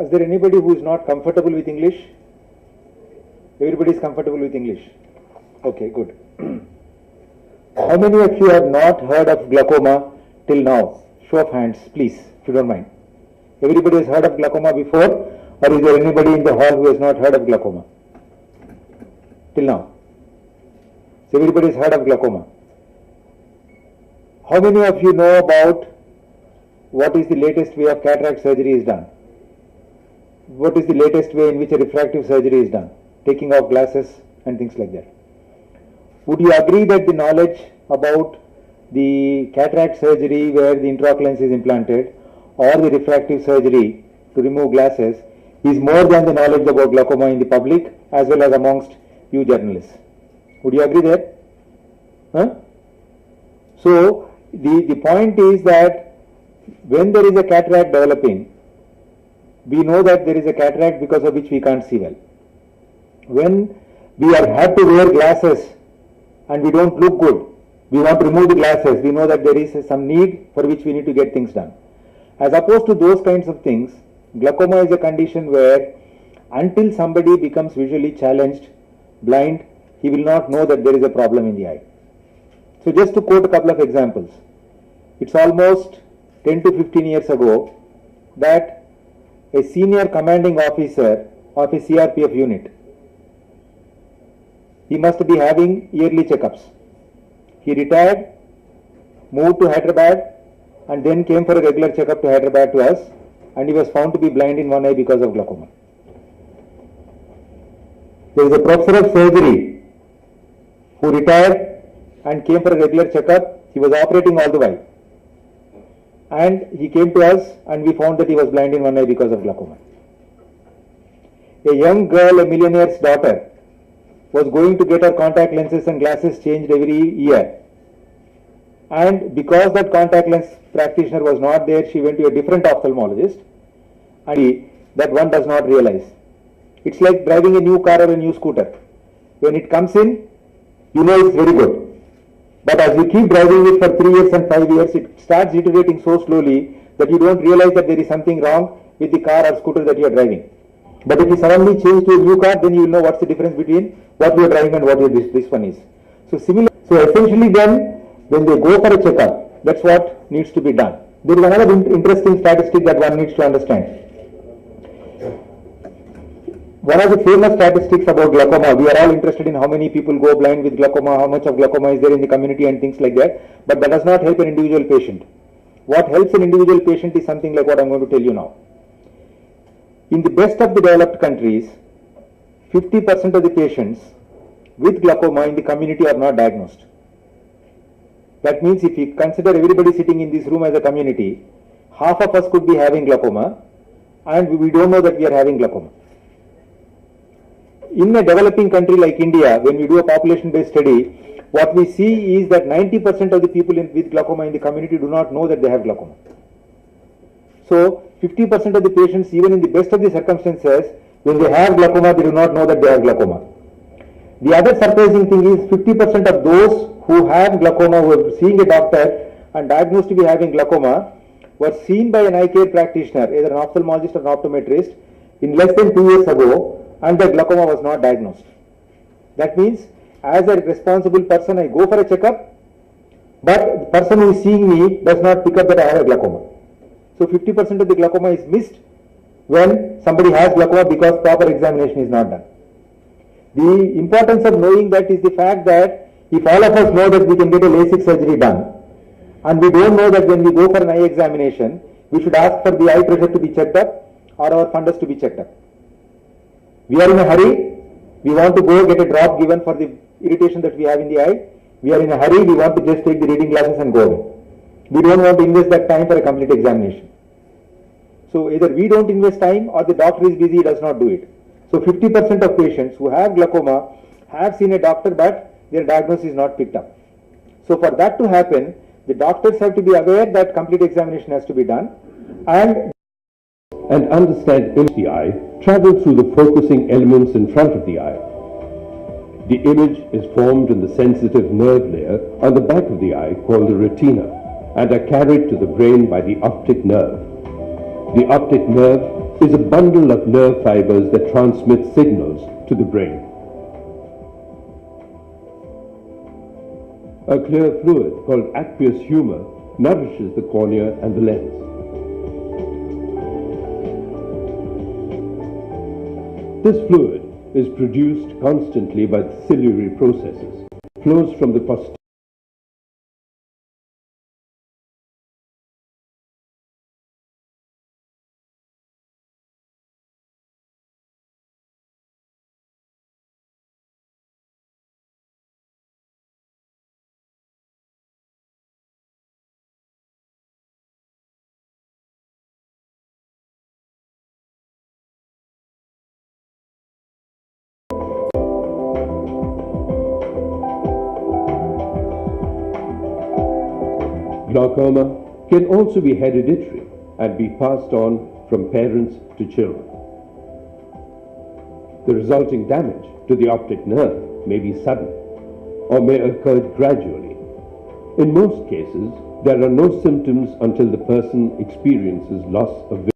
is there anybody who is not comfortable with English? Everybody is comfortable with English. Okay, good. How many of you have not heard of glaucoma till now? Show of hands, please, if you don't mind. Everybody has heard of glaucoma before, or is there anybody in the hall who has not heard of glaucoma till now? So everybody has heard of glaucoma. How many of you know about what is the latest way of cataract surgery is done? What is the latest way in which a refractive surgery is done? Taking off glasses and things like that. Would you agree that the knowledge about the cataract surgery where the intraocular lens is implanted or the refractive surgery to remove glasses is more than the knowledge about glaucoma in the public as well as amongst you journalists? Would you agree there? Huh? So the point is that when there is a cataract developing, we know that there is a cataract because of which we can't see well. When we have to wear glasses and we don't look good, we want to remove the glasses, we know that there is some need for which we need to get things done. As opposed to those kinds of things, glaucoma is a condition where until somebody becomes visually challenged, blind, he will not know that there is a problem in the eye. So just to quote a couple of examples, it's almost 10 to 15 years ago that a senior commanding officer of a CRPF unit, he must be having yearly checkups. He retired, moved to Hyderabad, and then came for a regular checkup to Hyderabad to us, and he was found to be blind in one eye because of glaucoma. There is a professor of surgery who retired and came for a regular checkup. He was operating all the while, and he came to us and we found that he was blind in one eye because of glaucoma. A young girl, a millionaire's daughter, was going to get her contact lenses and glasses changed every year, and because that contact lens practitioner was not there, she went to a different ophthalmologist, and that one does not realize. It's like driving a new car or a new scooter. When it comes in, you know it's very good, but as you keep driving it for 3 years and 5 years, it starts deteriorating so slowly that you don't realize that there is something wrong with the car or scooter that you are driving. But if you suddenly change to a new car, then you will know what's the difference between what you are driving and what this one is. So essentially then, when they go for a checkup, that's what needs to be done. There is another interesting statistic that one needs to understand. One of the famous statistics about glaucoma, we are all interested in how many people go blind with glaucoma, how much of glaucoma is there in the community and things like that, but that does not help an individual patient. What helps an individual patient is something like what I'm going to tell you now. In the best of the developed countries, 50% of the patients with glaucoma in the community are not diagnosed. That means if you consider everybody sitting in this room as a community, half of us could be having glaucoma and we don't know that we are having glaucoma. In a developing country like India, when we do a population-based study, what we see is that 90% of the people with glaucoma in the community do not know that they have glaucoma. So 50% of the patients, even in the best of the circumstances, when they have glaucoma, they do not know that they have glaucoma. The other surprising thing is 50% of those who have glaucoma, who are seeing a doctor and diagnosed to be having glaucoma, were seen by an eye care practitioner, either an ophthalmologist or an optometrist, in less than 2 years ago, and the glaucoma was not diagnosed. That means, as a responsible person, I go for a checkup, but the person who is seeing me does not pick up that I have a glaucoma. So 50% of the glaucoma is missed when somebody has glaucoma because proper examination is not done. The importance of knowing that is the fact that if all of us know that we can get a LASIK surgery done, and we don't know that when we go for an eye examination, we should ask for the eye pressure to be checked up or our fundus to be checked up. We are in a hurry, we want to go get a drop given for the irritation that we have in the eye. We are in a hurry, we want to just take the reading glasses and go away. We don't want to invest that time for a complete examination. So either we don't invest time or the doctor is busy, he does not do it. So 50% of patients who have glaucoma have seen a doctor but their diagnosis is not picked up. So for that to happen, the doctors have to be aware that complete examination has to be done and understand in the eye, travel through the focusing elements in front of the eye. The image is formed in the sensitive nerve layer on the back of the eye called the retina and are carried to the brain by the optic nerve. The optic nerve is a bundle of nerve fibers that transmit signals to the brain. A clear fluid called aqueous humor nourishes the cornea and the lens. This fluid is produced constantly by the ciliary processes, flows from the posterior Glaucoma can also be hereditary and be passed on from parents to children. The resulting damage to the optic nerve may be sudden or may occur gradually. In most cases, there are no symptoms until the person experiences loss of vision.